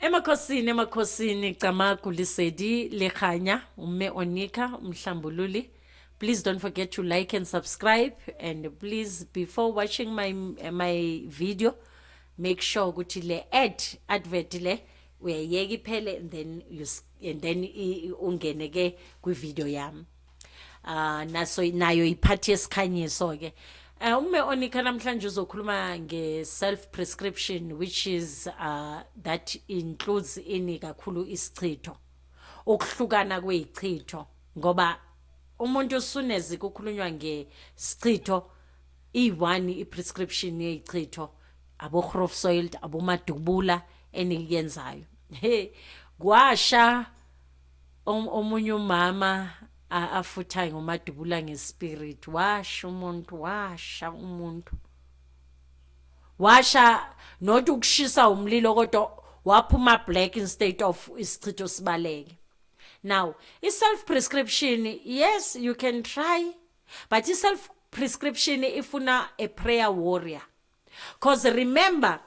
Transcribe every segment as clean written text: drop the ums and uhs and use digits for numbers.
Emakhosini Camagu Lisedi Lekhanya Umme Onika Umhlambululi. Please don't forget to like and subscribe, and please before watching my video make sure ukuthi le advert le uyayeka iphele, and then ungene ke kwi video yami. Nayo iphathi yesikhanyiso ke. Umme Onika namhlanje uzokhuluma nge-self prescription, which is that includes ini kakhulu isichitho, ukuhlukana kwezichitho, ngoba umuntu usunezi kukhulunywa ngesichitho i1 i-prescription yezichitho, abo grof soiled, abo madubula eniyenzayo. Kwasha omunye umama afuthayo ngomadubula ngespirit, washa not ukushisa umlilo kodwa waphuma black instead of isichitho sibaleke. Now self prescription, yes, you can try, but self prescription ifuna a prayer warrior, because remember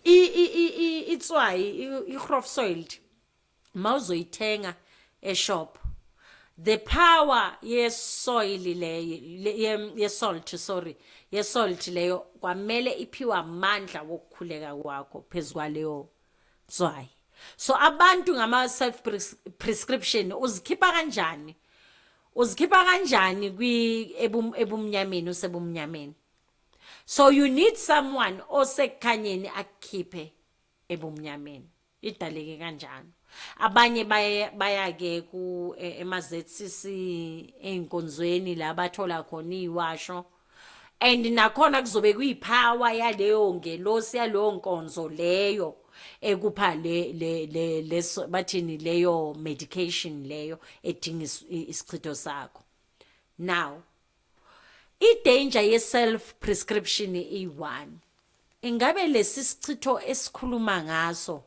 it's why i-grof soiled mawuzoyithenga e-shop, the power ye-salt leyo kwamele iphiwa amandla wokukhuleka kwakho phezukwaleyo tswayi. So abantu ngama self prescription uzikhipha kanjani ebumnyameni, usebumnyameni. So you need someone osekukhanyeni akukhiphe ebumnyameni, idaleke kanjani. Abanye baya ke ku ema-ZCC einkonzweni la bathola khona iwasho, and nakhona kuzobe kuyipower yaleyo ngelosi yaleyo nkonzo leyo ekupha le bathini leyo medication leyo edinga isichitho sakho. Now i-danger ye-self prescription i1, ingabe lesi sichitho esikhuluma ngaso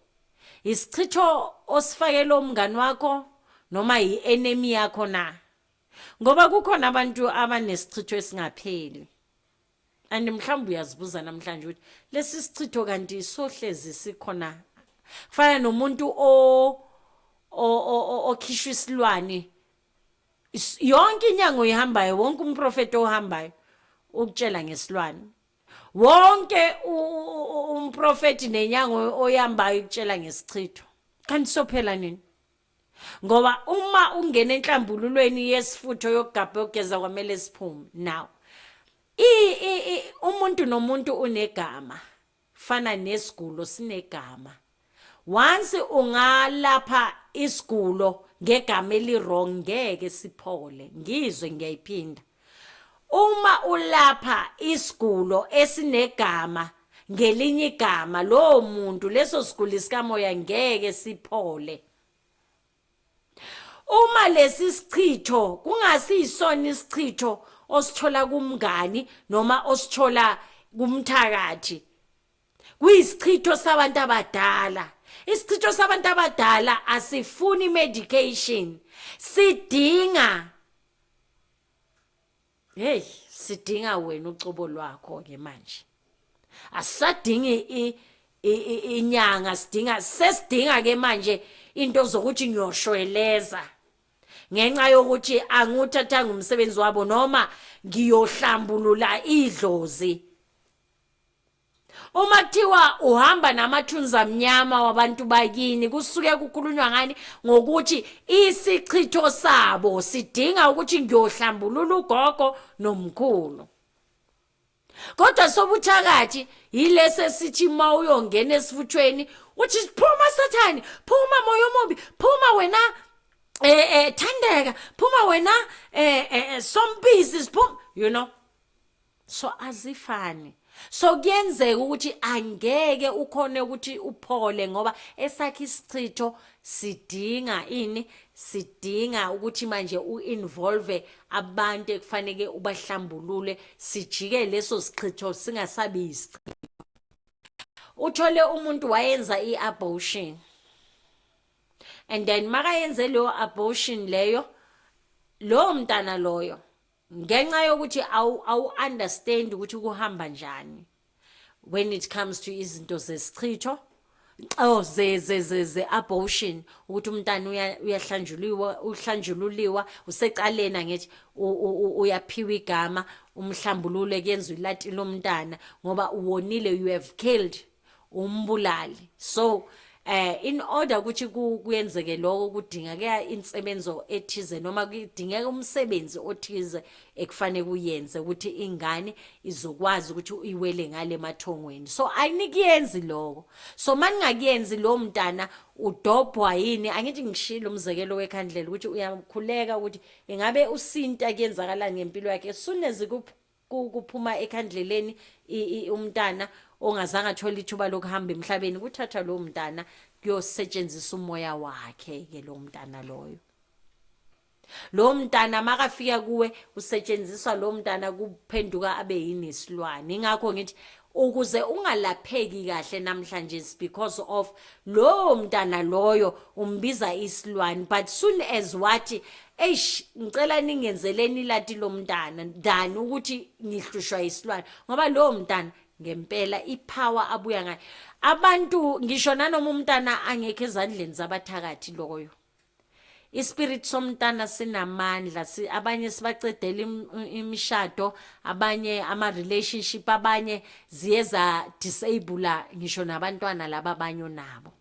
isichitho osifakela umngani wakho noma i-enemy yakho na? Ngoba kukhona abantu abanesichitho esingapheli, and mhlawumbe uyazibuza namhlanje ukuthi lesi sichitho kanti sohlezi sikhona. Kufana nomuntu okhishwa isilwane, yonke inyango ihambayo, wonke umprofeti ohambayo ukutshela ngesilwane, wonke umprofeti nenyango oyambayo ukutshela ngesichitho. Kanti sophela nini? Ngoba uma ungena enhlambululweni yesifutho yokugabha yokugeza kwamele siphume. Now umuntu nomuntu unegama, fana nesigulo sinegama. Once ungalapha isigulo ngegama eli-wrong ngeke siphole. Ngizwe ngiyayiphinda, uma ulapha isigulo esinegama ngelinye igama, lo muntu leso sigulo sikamoya ngeke siphole. Uma lesi sichitho kungasiyisona isichitho osithola kumngani noma osithola kumthakathi, kuyisichitho sabantu abadala. Isichitho sabantu abadala asifuni medication, sidinga wena ucobo lwakho ke manje. Asadingi inyanga, sesidinga ke manje into zokuthi ngiyoshweleza ngenxa yokuthi anguthathanga umsebenzi wabo noma ngiyohlambulula idlozi. Uma kuthiwa uhamba namathunza amnyama wabantu bakini, kusuke kukhulunywa ngani? Ngokuthi isichitho sabo sidinga ukuthi ngiyohlambulula ugogo nomkhulu. Kodwa sobuthakathi yilese sithi ma uyongena esifuthweni uthi phuma Sathane, phuma moya omubi, phuma wena Thandeka, phuma wena Sompisi, phuma, you know. So azifani. So kuyenzeka ukuthi angeke ukhone ukuthi uphole ngoba esakhe isichitho sidinga ukuthi manje uinvolve abantu ekufanele ubahlambulule, sijike leso sichitho singasabi isichitho. Uthole umuntu wayenza i-abortion, and then makayenze leyo abortion leyo, lo mntana loyo ngenxa yokuthi awu understand ukuthi kuhamba njani when it comes to izinto zesichitho, oh ze abortion ukuthi umntana uhlanjululiwa usecaleni ngithi uyaphiwa igama umhlambulule kuyenzwa ilati lomntana ngoba uwonile, you have killed, umbulali. So in order ukuthi kuyenzeke lokho kudingeka insebenzo ethize noma kudingeka umsebenzi othize ekufanele kuyenze ukuthi ingane izokwazi ukuthi iwele ngale mathongweni. So ayinikiyenzi lokho. So maningakuyenzi lo mntana udobhwa yini, angithi ngishilo umzekelo wekhandlela ukuthi uyakhuleka ukuthi ingabe usinta kuyenzakala ngempilo yakhe sunezi kuphuma ekhandleleni umntana ongazange athola ithuba lokuhamba emhlabeni, kuthatha lo mntana kuyosetshenziswa umoya wakhe ke lo mntana loyo. Lo mntana makafika kuwe usetshenziswa lo mntana kuphenduka abe yinesilwane. Ingakho ngithi ukuze ungalapheki kahle namhlanje because of lo mntana loyo umbiza isilwane, but soon as wathi eish ngicela ningenzeleni lati lo mntana dani ukuthi ngihlushwa isilwane, ngoba lo mntana ngempela ipower abuya ngayo. Abantu ngisho nanoma umntana angekho ezandleni zabathakathi loyo, ispirit somntana sinamandla. Abanye sibacedela imishado, abanye ama relationship, abanye ziyeza disable ngisho nabantwana laba abanyo nabo.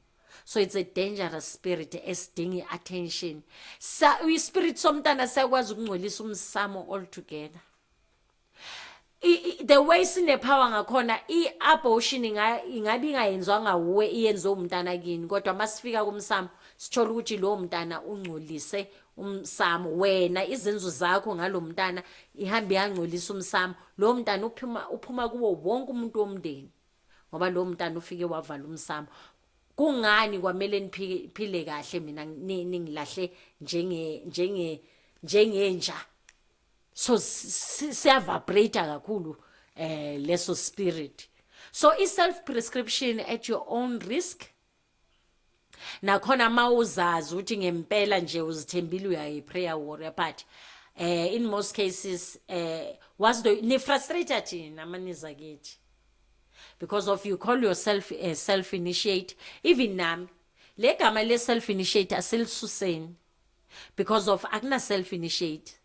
So it's a dangerous spirit esidinga attention. Ispirit somntana siyakwazi ukungcolisa umsamo altogether. The way sine power ngakhona i-abortion ingabi ingayenzwanga uwe, iyenziwe umntana kini, kodwa masifika kumsamo sithola ukuthi lo mntana ungcolise umsamo. Wena izenzo zakho ngalo mntana ihambe yangcolisa umsamo. Lo mntana uphuma kuwo wonke umuntu womndeni ngoba lo mntana ufike wavala umsamo. Kungani kwamele niphile kahle mina ningilahle njengenja? So siya vibrate kakhulu leso spirit. So self prescription at your own risk. Nakhona mawuzazi ukuthi ngempela nje uzithembile uyayi prayer warrior, but in most cases ni frustrated thina maniza kithi because of you call yourself a self initiate. Even nami le gama le self initiate asilisuseni because of akuna self initiate.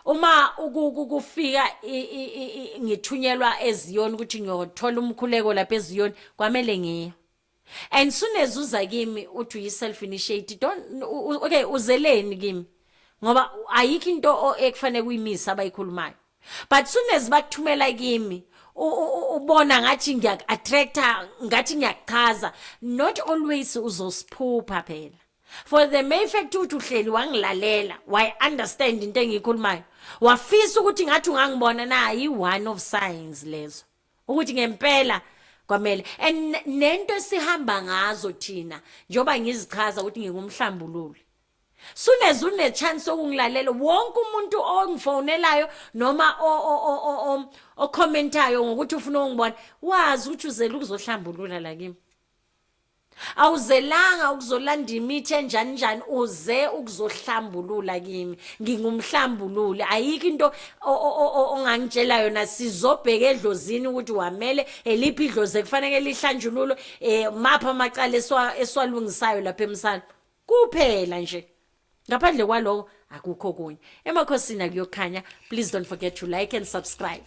Uma kufika ngithunyelwa eZion ukuthi ngiyothola umkhuleko lapha eZion kwamele ngiye, and soon as uza kimi uthi uyi self initiate, okay uzeleni kimi ngoba ayikho into ekufanele kuyimisa abayikhulumayo. But soon as bakuthumela kimi ubona ngathi ngiyak attractor, ngathi ngiyachaza, not always uzosiphupha phela. For the main fact ukuthi uhleli wangilalela, why understand into engiyikhulumayo, wafisa ukuthi ngathi ungangibona na, yi one of signs lezo ukuthi ngempela kwamele. And nento sihamba ngazo thina njoba ngizichaza ukuthi ngingumhlambululi, soon as une chance okungilalela, wonke umuntu ongifonelayo noma o commentayo ngokuthi ufuna ungibona, wazi ukuthi uzela ukuzohlambulula la kimi. Awuzelanga ukuzolanda imithi enjani uze ukuzohlambulula kimi. Ngingumhlambululi, ayikho into ongangitshela yona. Sizobheka edlozini ukuthi wamele eliphi idlozi ekufanele lihlanjululo, mapha amacala eswalungisayo lapha emsana kuphela nje. Ngaphandle kwaloko akukho kunye. Emakhosini akuyokhanya. Please don't forget to like and subscribe.